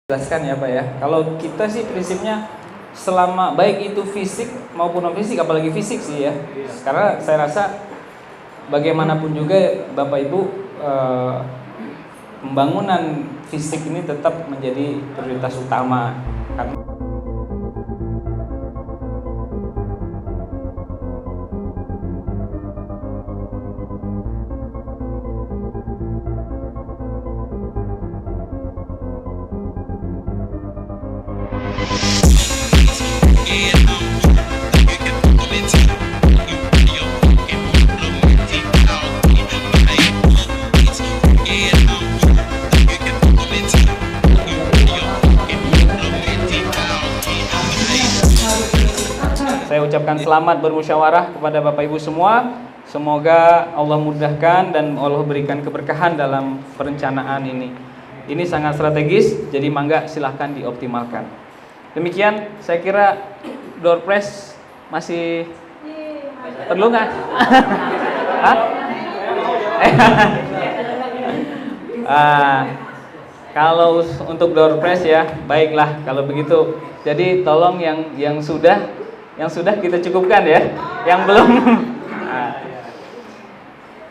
Jelaskan ya Pak ya. Kalau kita sih prinsipnya selama baik itu fisik maupun non fisik, apalagi fisik sih ya. Karena saya rasa bagaimanapun juga Bapak Ibu pembangunan fisik ini tetap menjadi prioritas utama. Karena saya ucapkan selamat bermusyawarah kepada Bapak Ibu semua. Semoga Allah mudahkan dan Allah berikan keberkahan dalam perencanaan ini. Ini sangat strategis, jadi mangga silahkan dioptimalkan. Demikian, saya kira door prize masih perlu nggak? Kalau untuk door prize ya, baiklah kalau begitu. Jadi tolong yang sudah kita cukupkan ya, yang belum.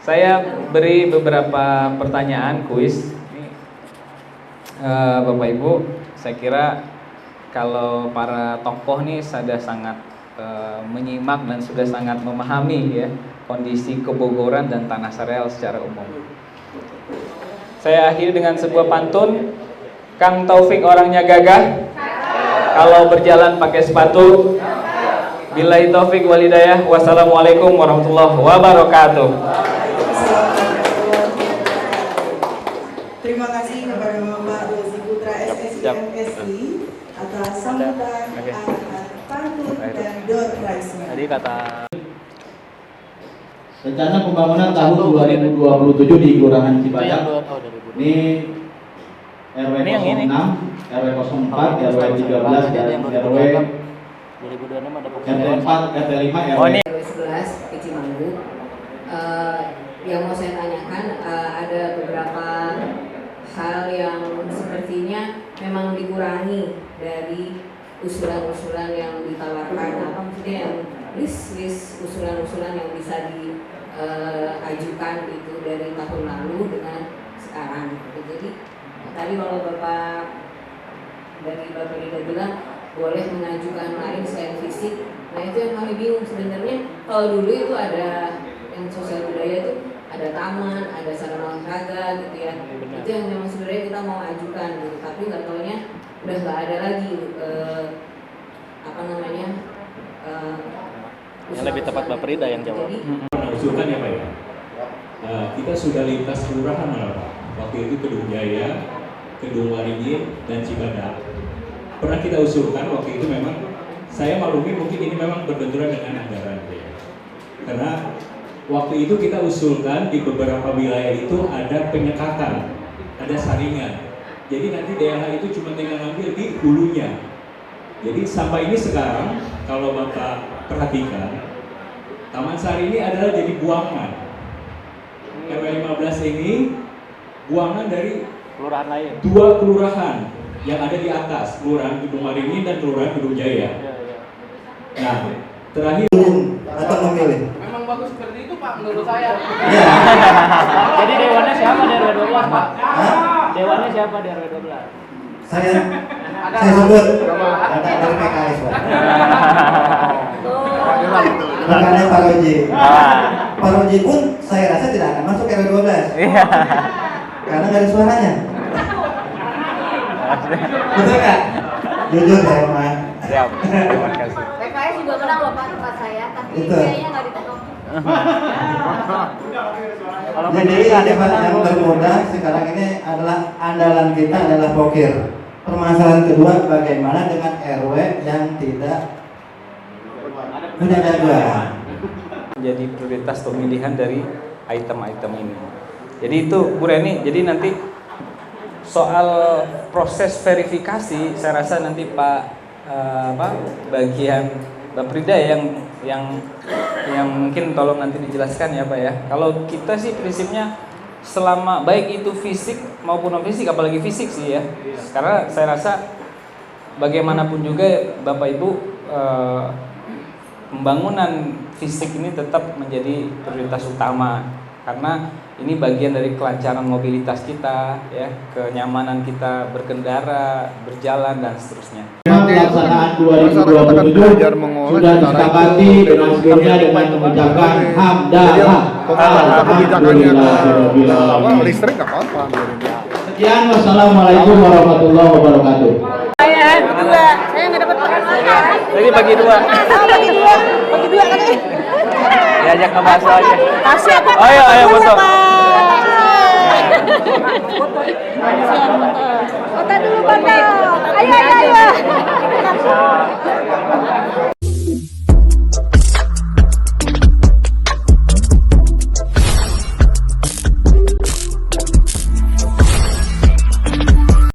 Saya beri beberapa pertanyaan kuis. Bapak Ibu, saya kira kalau para tokoh nih sudah sangat menyimak dan sudah sangat memahami ya kondisi Kebogoran dan Tanah Sareal secara umum. Saya akhiri dengan sebuah pantun. Kang Taufik orangnya gagah, kalau berjalan pakai sepatu. Billahi taufik walhidayah. Wassalamualaikum warahmatullahi wabarakatuh. Terima kasih kepada Bapak Rozi Putra SSI atas sambutan, pantun dan door prize-nya. Tadi kata rencana pembangunan tahun 2027 di Kelurahan Cibadak. Ini RW 06, RW 04, RW 13 dan RW 2026 ada RT 4, RT 5, RW 11 ke Cimanggu. Yang mau saya tanyakan, ada beberapa hal yang sepertinya memang dikurangi dari usulan-usulan yang ditawarkan. Apa maksudnya yang list usulan-usulan yang bisa diajukan itu dari tahun lalu dengan sekarang. Jadi tadi kalau Bapak Rida bilang boleh mengajukan lain selain fisik. Nah itu yang kami bingung sebenarnya. Kalau dulu itu ada yang sosial budaya itu ada taman, ada sarana olahraga gitu ya. Itu yang memang sebenarnya kita mau ajukan gitu. Tapi nggak taunya udah nggak ada lagi yang lebih tepat Bapak Rida yang jawab. Usulkan ya Pak ya. Kita sudah lintas kelurahan malah Pak. Waktu itu Kedung Jaya, Kedung Waringin dan Cibadak. Pernah kita usulkan waktu itu memang saya maklumi mungkin ini memang berbenturan dengan anggaran ya. Karena waktu itu kita usulkan di beberapa wilayah itu ada penyekatan, ada saringan. Jadi nanti daerah itu cuma tinggal ngambil di hulunya. Jadi sampai ini sekarang kalau Bapak perhatikan, Taman Sari ini adalah jadi buangan. RW 15 ini buangan dari Kelurahan lain. 2 kelurahan yang ada di atas, Kelurahan Kedung Waringin dan Kelurahan Kedung Jaya. Nah, terakhir atau memilih. Memang bagus seperti itu Pak menurut saya. Iya. Jadi dewannya siapa di RW 12 Pak? Hah? Dewannya siapa di RW 12? Saya sebut dari PKS Pak. Makanya Pak Roji. Pak Roji pun saya rasa tidak akan masuk RW 12. Iya. Karena nggak ada suaranya. Betul nggak? Jujur saya Mas. Siap. Terima kasih. PKS juga menang loh Pak tempat saya, tapi Itu. kayaknya nggak ditetok. Jadi ini Pak yang termuda sekarang ini adalah andalan kita adalah pokir. Permasalahan kedua bagaimana dengan RW yang tidak punya jadwal. Menjadi prioritas pemilihan dari item-item ini. Jadi itu Bu Reni, jadi nanti soal proses verifikasi saya rasa nanti bagian Mbak Prida yang mungkin tolong nanti dijelaskan ya Pak ya. Kalau kita sih prinsipnya selama baik itu fisik maupun non fisik, apalagi fisik sih ya. Karena saya rasa bagaimanapun juga Bapak Ibu, pembangunan fisik ini tetap menjadi prioritas utama, karena ini bagian dari kelancaran mobilitas kita, ya, kenyamanan kita berkendara, berjalan dan seterusnya. Pelaksanaan 2027 sudah disepakati dengan sebelumnya dengan mengucapkan hamdalah. Alhamdulillah. Listrik nggak apa-apa. Sekian, wassalamualaikum warahmatullahi wabarakatuh. Saya berdua, saya nggak dapat makan. Jadi bagi dua. Bagi dua kan? Diajak ke bakso aja. Kasih apa? Ayo foto. Siap,